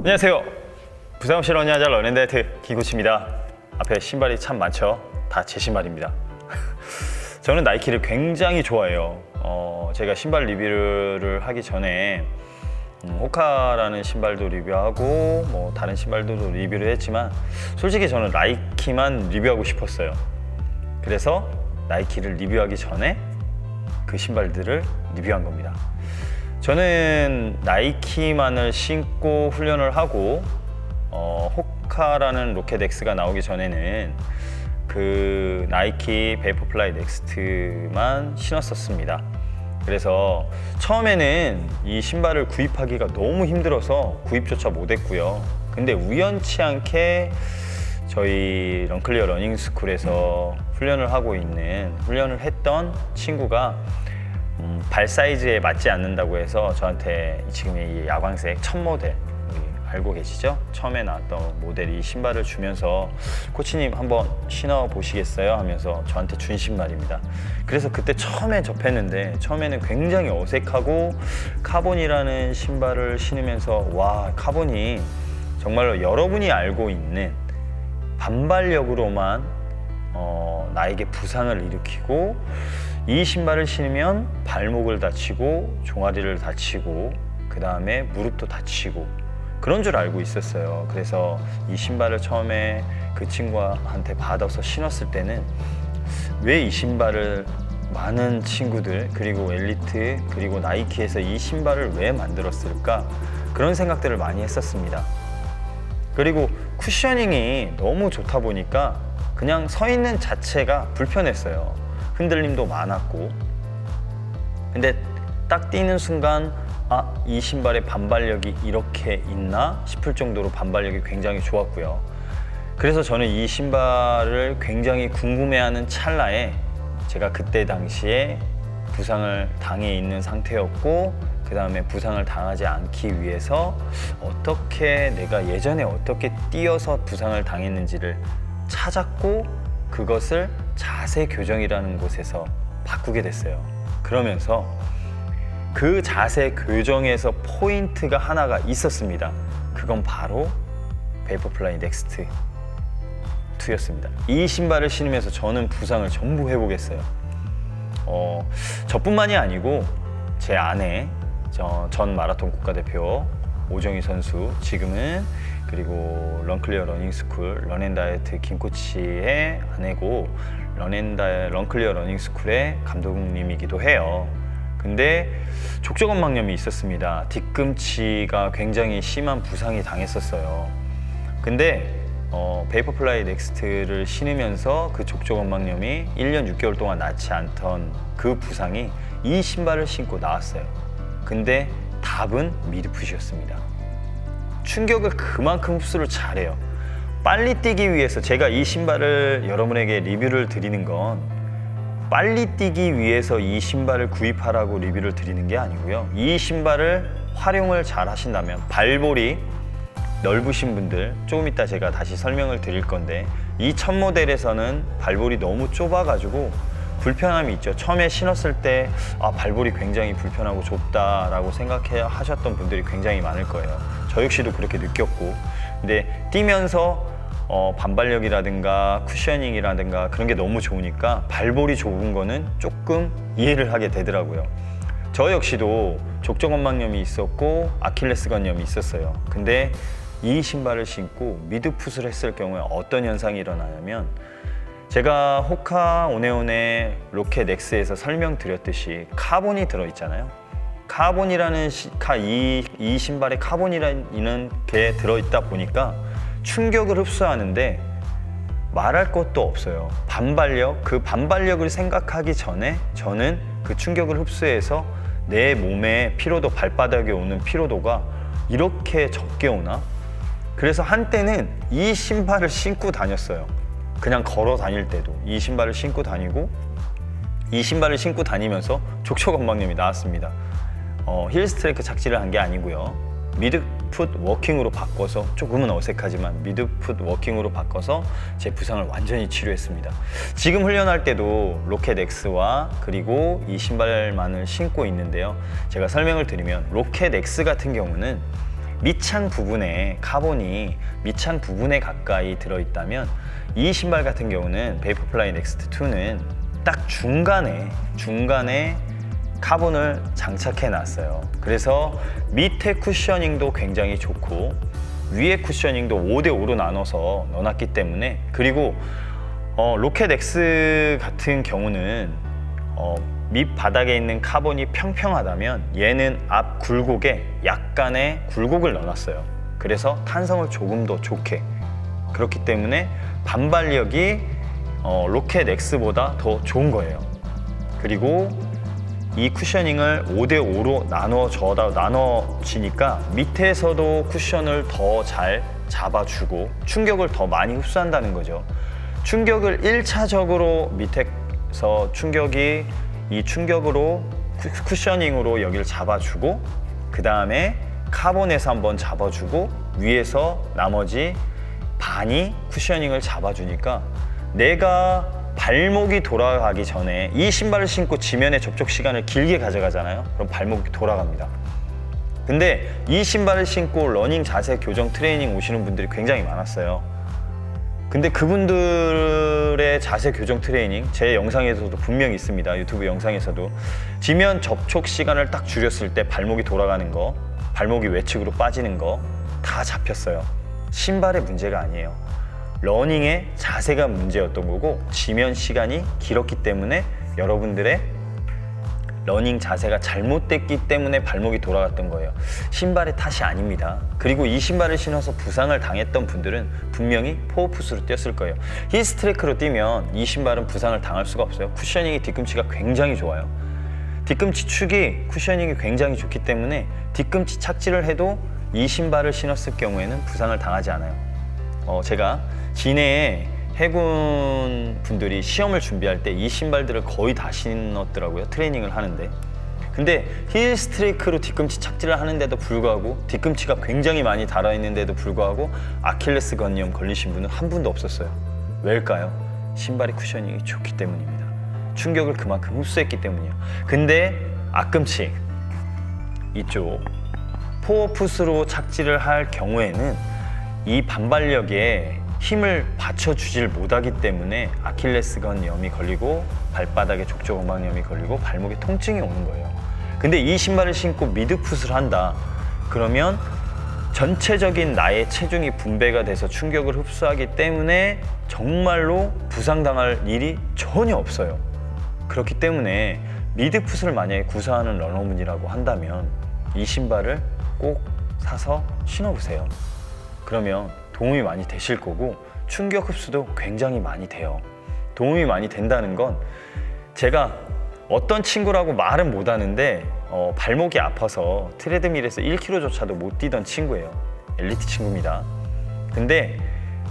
안녕하세요. 부상 없이 러닝하자 런앤다이어트 김코치입니다. 앞에 신발이 참 많죠? 다 제 신발입니다. 저는 나이키를 굉장히 좋아해요. 제가 신발 리뷰를 하기 전에 호카라는 신발도 리뷰하고 뭐 다른 신발도 리뷰를 했지만 솔직히 저는 나이키만 리뷰하고 싶었어요. 그래서 나이키를 리뷰하기 전에 그 신발들을 리뷰한 겁니다. 저는 나이키만을 신고 훈련을 하고 호카라는 로켓X가 나오기 전에는 그 나이키 베이퍼플라이 넥스트만 신었었습니다. 그래서 처음에는 이 신발을 구입하기가 너무 힘들어서 구입조차 못했고요. 근데 우연치 않게 저희 런클리어 러닝스쿨에서 훈련을 했던 친구가 발 사이즈에 맞지 않는다고 해서 저한테 지금 이 야광색 첫 모델 알고 계시죠? 처음에 나왔던 모델이 신발을 주면서 코치님 한번 신어 보시겠어요? 하면서 저한테 준 신발입니다. 그래서 그때 처음에 접했는데 처음에는 굉장히 어색하고 카본이라는 신발을 신으면서 와, 카본이 정말로 여러분이 알고 있는 반발력으로만 나에게 부상을 일으키고 이 신발을 신으면 발목을 다치고 종아리를 다치고 그 다음에 무릎도 다치고 그런 줄 알고 있었어요. 그래서 이 신발을 처음에 그 친구한테 받아서 신었을 때는 왜 이 신발을 많은 친구들 그리고 엘리트 그리고 나이키에서 이 신발을 왜 만들었을까 그런 생각들을 많이 했었습니다. 그리고 쿠셔닝이 너무 좋다 보니까 그냥 서 있는 자체가 불편했어요. 흔들림도 많았고. 근데 딱 뛰는 순간 아, 이 신발의 반발력이 이렇게 있나 싶을 정도로 반발력이 굉장히 좋았고요. 그래서 저는 이 신발을 굉장히 궁금해하는 찰나에 제가 그때 당시에 부상을 당해 있는 상태였고 그 다음에 부상을 당하지 않기 위해서 어떻게 내가 예전에 어떻게 뛰어서 부상을 당했는지를 찾았고 그것을 자세 교정이라는 곳에서 바꾸게 됐어요. 그러면서 그 자세 교정에서 포인트가 하나가 있었습니다. 그건 바로 베이퍼플라이 넥스트 2였습니다. 이 신발을 신으면서 저는 부상을 전부 회복했어요. 저뿐만이 아니고 제 아내, 전 마라톤 국가대표 오정희 선수, 지금은 그리고 런클리어 러닝스쿨 런앤다이어트 김코치의 아내고 런클리어 러닝스쿨의 감독님이기도 해요. 근데 족저근막염이 있었습니다. 뒤꿈치가 굉장히 심한 부상이 당했었어요. 근데 베이퍼플라이 넥스트를 신으면서 그 족저근막염이 1년 6개월 동안 낫지 않던 그 부상이 이 신발을 신고 나왔어요. 근데 답은 미드풋이었습니다. 충격을 그만큼 흡수를 잘해요. 빨리 뛰기 위해서 제가 이 신발을 여러분에게 리뷰를 드리는 건 빨리 뛰기 위해서 이 신발을 구입하라고 리뷰를 드리는 게 아니고요. 이 신발을 활용을 잘 하신다면 발볼이 넓으신 분들 조금 이따 제가 다시 설명을 드릴 건데 이 첫 모델에서는 발볼이 너무 좁아가지고 불편함이 있죠. 처음에 신었을 때 발볼이 굉장히 불편하고 좁다라고 생각하셨던 분들이 굉장히 많을 거예요. 저 역시도 그렇게 느꼈고 근데 뛰면서 반발력이라든가 쿠셔닝이라든가 그런 게 너무 좋으니까 발볼이 좁은 거는 조금 이해를 하게 되더라고요. 저 역시도 족저근막염이 있었고 아킬레스건염이 있었어요. 근데 이 신발을 신고 미드풋을 했을 경우에 어떤 현상이 일어나냐면 제가 호카 오네오네 로켓 X에서 설명드렸듯이 카본이 들어있잖아요. 카본이라는 이 신발에 카본이라는 게 들어있다 보니까 충격을 흡수하는데 말할 것도 없어요. 그 반발력을 생각하기 전에 저는 그 충격을 흡수해서 내 몸의 피로도, 발바닥에 오는 피로도가 이렇게 적게 오나? 그래서 한때는 이 신발을 신고 다녔어요. 그냥 걸어 다닐 때도 이 신발을 신고 다니고 이 신발을 신고 다니면서 족저근막염이 나왔습니다. 힐스트레이크 착지를 한 게 아니고요. 미드풋 워킹으로 바꿔서 조금은 어색하지만 미드풋 워킹으로 바꿔서 제 부상을 완전히 치료했습니다. 지금 훈련할 때도 로켓 X와 그리고 이 신발만을 신고 있는데요. 제가 설명을 드리면 로켓 X 같은 경우는 밑창 부분에 카본이 밑창 부분에 가까이 들어있다면 이 신발 같은 경우는 베이퍼플라이 넥스트 2는 딱 중간에 카본을 장착해 놨어요. 그래서 밑에 쿠셔닝도 굉장히 좋고 위에 쿠셔닝도 5대5로 나눠서 넣어놨기 때문에, 그리고 로켓 X 같은 경우는 밑바닥에 있는 카본이 평평하다면 얘는 앞 굴곡에 약간의 굴곡을 넣어놨어요. 그래서 탄성을 조금 더 좋게, 그렇기 때문에 반발력이 로켓 X보다 더 좋은 거예요. 그리고 이 쿠셔닝을 5대5로 나눠지니까 밑에서도 쿠션을 더 잘 잡아주고 충격을 더 많이 흡수한다는 거죠. 충격을 1차적으로 밑에서 이 충격으로 쿠셔닝으로 여기를 잡아주고, 그 다음에 카본에서 한번 잡아주고 위에서 나머지 반이 쿠셔닝을 잡아주니까 내가 발목이 돌아가기 전에 이 신발을 신고 지면의 접촉 시간을 길게 가져가잖아요. 그럼 발목이 돌아갑니다. 근데 이 신발을 신고 러닝 자세 교정 트레이닝 오시는 분들이 굉장히 많았어요. 근데 그분들의 자세 교정 트레이닝 제 영상에서도 분명히 있습니다. 유튜브 영상에서도 지면 접촉 시간을 딱 줄였을 때 발목이 돌아가는 거, 발목이 외측으로 빠지는 거 다 잡혔어요. 신발의 문제가 아니에요. 러닝의 자세가 문제였던 거고 지면 시간이 길었기 때문에 여러분들의 러닝 자세가 잘못됐기 때문에 발목이 돌아갔던 거예요. 신발의 탓이 아닙니다. 그리고 이 신발을 신어서 부상을 당했던 분들은 분명히 포어풋으로 뛰었을 거예요. 힐스트레이크로 뛰면 이 신발은 부상을 당할 수가 없어요. 쿠셔닝이 뒤꿈치가 굉장히 좋아요. 뒤꿈치 축이 쿠셔닝이 굉장히 좋기 때문에 뒤꿈치 착지를 해도 이 신발을 신었을 경우에는 부상을 당하지 않아요. 제가 진해에 해군 분들이 시험을 준비할 때 이 신발들을 거의 다 신었더라고요. 트레이닝을 하는데. 근데 힐 스트레이크로 뒤꿈치 착지를 하는데도 불구하고 뒤꿈치가 굉장히 많이 달아있는데도 불구하고 아킬레스 건염 걸리신 분은 한 분도 없었어요. 왜일까요? 신발의 쿠셔닝이 좋기 때문입니다. 충격을 그만큼 흡수했기 때문이에요. 근데 앞꿈치 이쪽 포어풋으로 착지를 할 경우에는 이 반발력에 힘을 받쳐주질 못하기 때문에 아킬레스건염이 걸리고 발바닥에 족저근막염이 걸리고 발목에 통증이 오는 거예요. 근데 이 신발을 신고 미드풋을 한다 그러면 전체적인 나의 체중이 분배가 돼서 충격을 흡수하기 때문에 정말로 부상당할 일이 전혀 없어요. 그렇기 때문에 미드풋을 만약에 구사하는 러너분이라고 한다면 이 신발을 꼭 사서 신어보세요. 그러면 도움이 많이 되실 거고 충격 흡수도 굉장히 많이 돼요. 도움이 많이 된다는 건 제가 어떤 친구라고 말은 못 하는데 발목이 아파서 트레드밀에서 1km조차도 못 뛰던 친구예요. 엘리트 친구입니다. 근데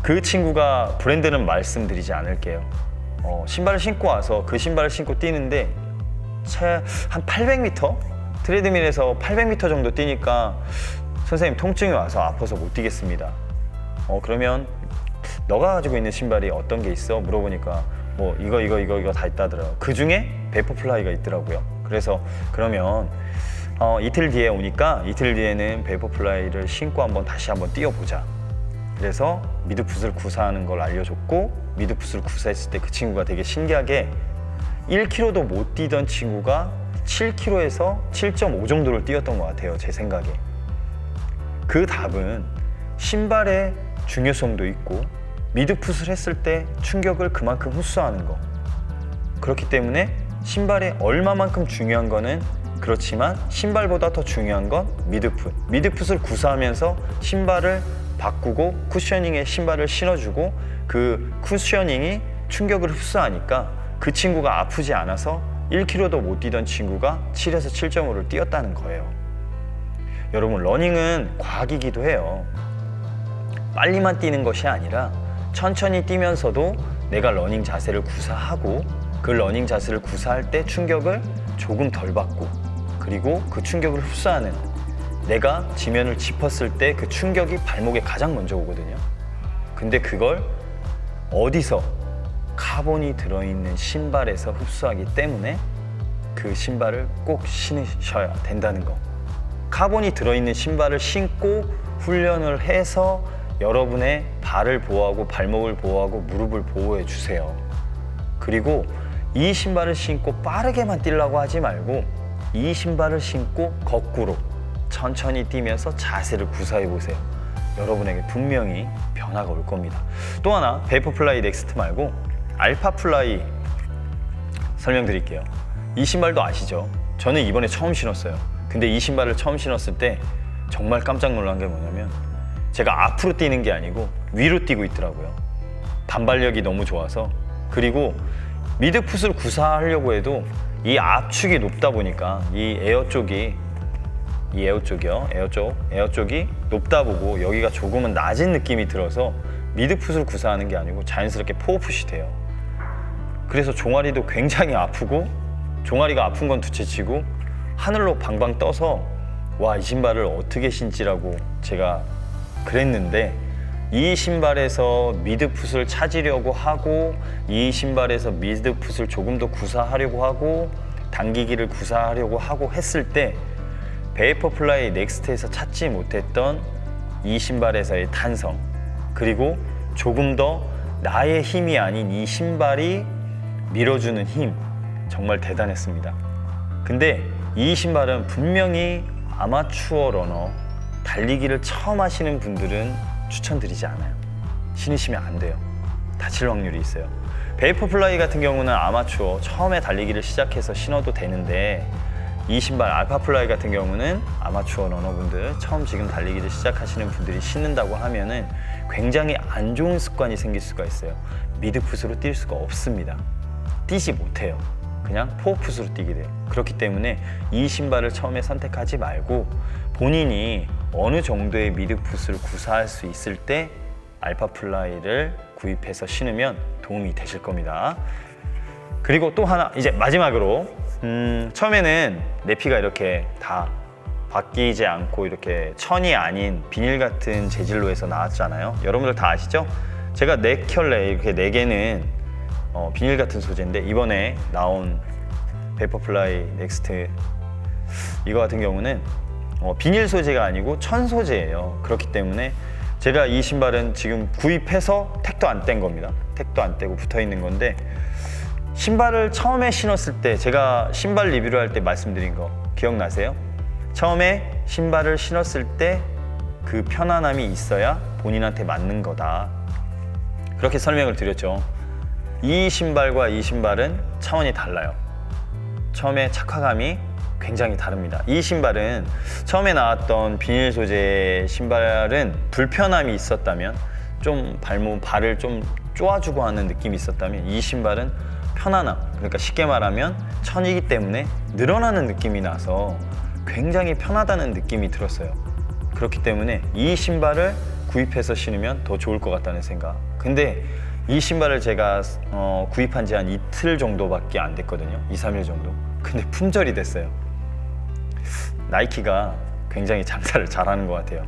그 친구가 브랜드는 말씀드리지 않을게요. 신발을 신고 와서 그 신발을 신고 뛰는데 한 800m? 트레드밀에서 800m 정도 뛰니까 선생님 통증이 와서 아파서 못 뛰겠습니다. 그러면 너가 가지고 있는 신발이 어떤 게 있어? 물어보니까 뭐 이거 다 있다더라고요. 그 중에 베이퍼플라이가 있더라고요. 그래서 그러면 이틀 뒤에 오니까 이틀 뒤에는 베이퍼플라이를 신고 다시 한번 뛰어보자. 그래서 미드풋을 구사하는 걸 알려줬고 미드풋을 구사했을 때 그 친구가 되게 신기하게 1km도 못 뛰던 친구가 7km에서 7.5 정도를 뛰었던 것 같아요. 제 생각에. 그 답은 신발의 중요성도 있고 미드풋을 했을 때 충격을 그만큼 흡수하는 거. 그렇기 때문에 신발이 얼마만큼 중요한 거는 그렇지만 신발보다 더 중요한 건 미드풋. 미드풋을 구사하면서 신발을 바꾸고 쿠셔닝에 신발을 신어주고 그 쿠셔닝이 충격을 흡수하니까 그 친구가 아프지 않아서 1km도 못 뛰던 친구가 7에서 7.5를 뛰었다는 거예요. 여러분 러닝은 과학이기도 해요. 빨리만 뛰는 것이 아니라 천천히 뛰면서도 내가 러닝 자세를 구사하고 그 러닝 자세를 구사할 때 충격을 조금 덜 받고 그리고 그 충격을 흡수하는 내가 지면을 짚었을 때 그 충격이 발목에 가장 먼저 오거든요. 근데 그걸 어디서? 카본이 들어있는 신발에서 흡수하기 때문에 그 신발을 꼭 신으셔야 된다는 거. 카본이 들어있는 신발을 신고 훈련을 해서 여러분의 발을 보호하고 발목을 보호하고 무릎을 보호해 주세요. 그리고 이 신발을 신고 빠르게만 뛰려고 하지 말고 이 신발을 신고 거꾸로 천천히 뛰면서 자세를 구사해 보세요. 여러분에게 분명히 변화가 올 겁니다. 또 하나, 베이퍼플라이 넥스트 말고 알파플라이 설명드릴게요. 이 신발도 아시죠? 저는 이번에 처음 신었어요. 근데 이 신발을 처음 신었을 때 정말 깜짝 놀란 게 뭐냐면 제가 앞으로 뛰는 게 아니고 위로 뛰고 있더라고요. 반발력이 너무 좋아서. 그리고 미드풋을 구사하려고 해도 이 압축이 높다 보니까 이 에어 쪽이 높다 보고 여기가 조금은 낮은 느낌이 들어서 미드풋을 구사하는 게 아니고 자연스럽게 포어풋이 돼요. 그래서 종아리도 굉장히 아프고, 종아리가 아픈 건 둘째치고 하늘로 방방 떠서 와, 이 신발을 어떻게 신지라고 제가 그랬는데, 이 신발에서 미드풋을 찾으려고 하고 이 신발에서 미드풋을 조금 더 구사하려고 하고 당기기를 구사하려고 하고 했을 때 베이퍼플라이 넥스트에서 찾지 못했던 이 신발에서의 탄성, 그리고 조금 더 나의 힘이 아닌 이 신발이 밀어주는 힘, 정말 대단했습니다. 근데 이 신발은 분명히 아마추어 러너, 달리기를 처음 하시는 분들은 추천드리지 않아요. 신으시면 안 돼요. 다칠 확률이 있어요. 베이퍼플라이 같은 경우는 아마추어 처음에 달리기를 시작해서 신어도 되는데, 이 신발 알파플라이 같은 경우는 아마추어 러너분들, 처음 지금 달리기를 시작하시는 분들이 신는다고 하면은 굉장히 안 좋은 습관이 생길 수가 있어요. 미드풋으로 뛸 수가 없습니다. 뛰지 못해요. 그냥 포어풋으로 뛰게 돼요. 그렇기 때문에 이 신발을 처음에 선택하지 말고 본인이 어느 정도의 미드풋을 구사할 수 있을 때 알파플라이를 구입해서 신으면 도움이 되실 겁니다. 그리고 또 하나, 이제 마지막으로 처음에는 내피가 이렇게 다 바뀌지 않고 이렇게 천이 아닌 비닐 같은 재질로 해서 나왔잖아요. 여러분들 다 아시죠? 제가 4켤레, 이렇게 4개는 비닐 같은 소재인데, 이번에 나온 베이퍼플라이 넥스트 이거 같은 경우는 비닐 소재가 아니고 천 소재예요. 그렇기 때문에 제가 이 신발은 지금 구입해서 택도 안 뗀 겁니다. 택도 안 떼고 붙어 있는 건데, 신발을 처음에 신었을 때 제가 신발 리뷰를 할 때 말씀드린 거 기억나세요? 처음에 신발을 신었을 때 그 편안함이 있어야 본인한테 맞는 거다, 그렇게 설명을 드렸죠. 이 신발과 이 신발은 차원이 달라요. 처음에 착화감이 굉장히 다릅니다. 이 신발은 처음에 나왔던 비닐 소재 신발은 불편함이 있었다면, 좀 발을 좀 쪼아주고 하는 느낌이 있었다면, 이 신발은 편안함, 그러니까 쉽게 말하면 천이기 때문에 늘어나는 느낌이 나서 굉장히 편하다는 느낌이 들었어요. 그렇기 때문에 이 신발을 구입해서 신으면 더 좋을 것 같다는 생각. 근데 이 신발을 제가 구입한 지 한 이틀 정도밖에 안 됐거든요. 2, 3일 정도. 근데 품절이 됐어요. 나이키가 굉장히 장사를 잘하는 것 같아요.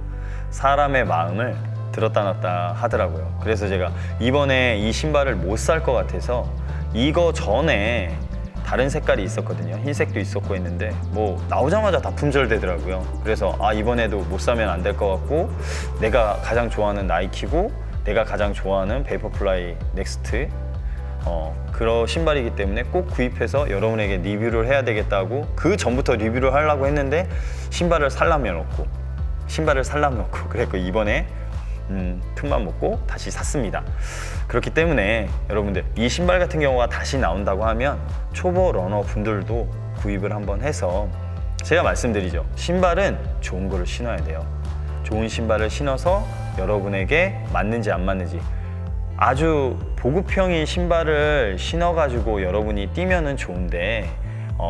사람의 마음을 들었다 놨다 하더라고요. 그래서 제가 이번에 이 신발을 못 살 것 같아서, 이거 전에 다른 색깔이 있었거든요. 흰색도 있었고 했는데 뭐 나오자마자 다 품절되더라고요. 그래서 이번에도 못 사면 안 될 것 같고, 내가 가장 좋아하는 나이키고 내가 가장 좋아하는 베이퍼플라이 넥스트 그런 신발이기 때문에 꼭 구입해서 여러분에게 리뷰를 해야 되겠다고 그 전부터 리뷰를 하려고 했는데, 신발을 살라면 없고 그랬고 이번에 틈만 먹고 다시 샀습니다. 그렇기 때문에 여러분들, 이 신발 같은 경우가 다시 나온다고 하면 초보 러너 분들도 구입을 한번 해서, 제가 말씀드리죠, 신발은 좋은 거를 신어야 돼요. 좋은 신발을 신어서 여러분에게 맞는지 안 맞는지, 아주 보급형인 신발을 신어가지고 여러분이 뛰면은 좋은데,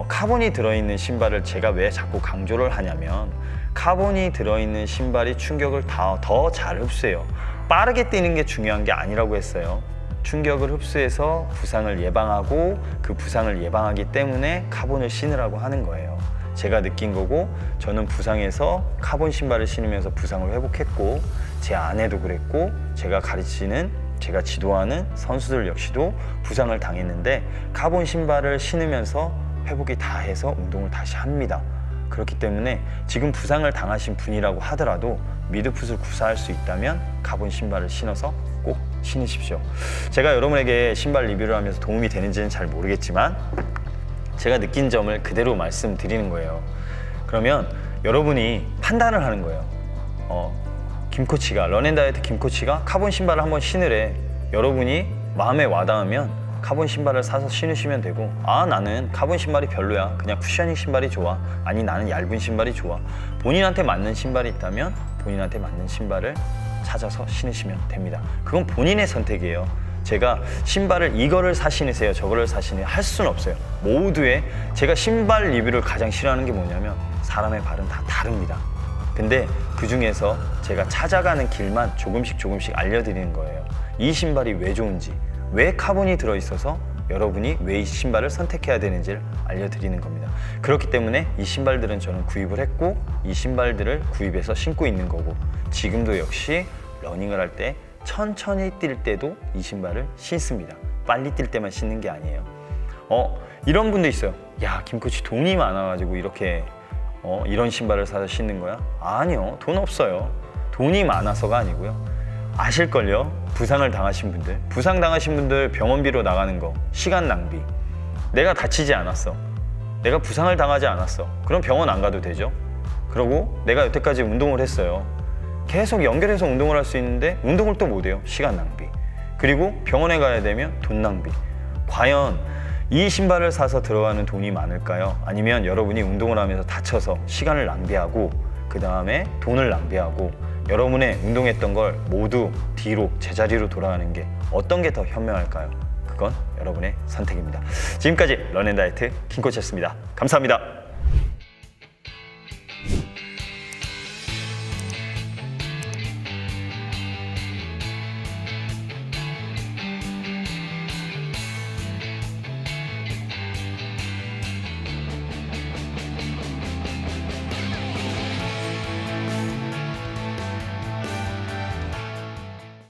카본이 들어있는 신발을 제가 왜 자꾸 강조를 하냐면, 카본이 들어있는 신발이 충격을 더 잘 흡수해요. 빠르게 뛰는 게 중요한 게 아니라고 했어요. 충격을 흡수해서 부상을 예방하고, 그 부상을 예방하기 때문에 카본을 신으라고 하는 거예요. 제가 느낀 거고, 저는 부상해서 카본 신발을 신으면서 부상을 회복했고, 제 아내도 그랬고, 제가 지도하는 선수들 역시도 부상을 당했는데 카본 신발을 신으면서 회복이 다 해서 운동을 다시 합니다. 그렇기 때문에 지금 부상을 당하신 분이라고 하더라도 미드풋을 구사할 수 있다면 카본 신발을 신어서 꼭 신으십시오. 제가 여러분에게 신발 리뷰를 하면서 도움이 되는지는 잘 모르겠지만 제가 느낀 점을 그대로 말씀드리는 거예요. 그러면 여러분이 판단을 하는 거예요. 김코치가, 런앤다이어트 김코치가 카본 신발을 한번 신으래. 여러분이 마음에 와닿으면 카본 신발을 사서 신으시면 되고, 아, 나는 카본 신발이 별로야, 그냥 쿠셔닝 신발이 좋아, 아니 나는 얇은 신발이 좋아, 본인한테 맞는 신발이 있다면 본인한테 맞는 신발을 찾아서 신으시면 됩니다. 그건 본인의 선택이에요. 제가 신발을 이거를 사 신으세요, 저거를 사 신으세요 할 수는 없어요. 모두의, 제가 신발 리뷰를 가장 싫어하는 게 뭐냐면 사람의 발은 다 다릅니다. 근데 그 중에서 제가 찾아가는 길만 조금씩 알려드리는 거예요. 이 신발이 왜 좋은지, 왜 카본이 들어있어서 여러분이 왜 이 신발을 선택해야 되는지를 알려드리는 겁니다. 그렇기 때문에 이 신발들은 저는 구입을 했고 이 신발들을 구입해서 신고 있는 거고, 지금도 역시 러닝을 할 때 천천히 뛸 때도 이 신발을 신습니다. 빨리 뛸 때만 신는 게 아니에요. 이런 분도 있어요. 야, 김코치 돈이 많아가지고 이렇게 이런 신발을 사서 신는 거야? 아니요, 돈 없어요. 돈이 많아서가 아니고요. 아실걸요? 부상을 당하신 분들, 부상 당하신 분들 병원비로 나가는 거 시간 낭비. 내가 다치지 않았어, 내가 부상을 당하지 않았어, 그럼 병원 안 가도 되죠. 그리고 내가 여태까지 운동을 했어요, 계속 연결해서 운동을 할 수 있는데 운동을 또 못해요. 시간 낭비. 그리고 병원에 가야 되면 돈 낭비. 과연 이 신발을 사서 들어가는 돈이 많을까요? 아니면 여러분이 운동을 하면서 다쳐서 시간을 낭비하고 그 다음에 돈을 낭비하고 여러분의 운동했던 걸 모두 뒤로 제자리로 돌아가는 게 어떤 게 더 현명할까요? 그건 여러분의 선택입니다. 지금까지 런앤다이어트 김코치였습니다. 감사합니다.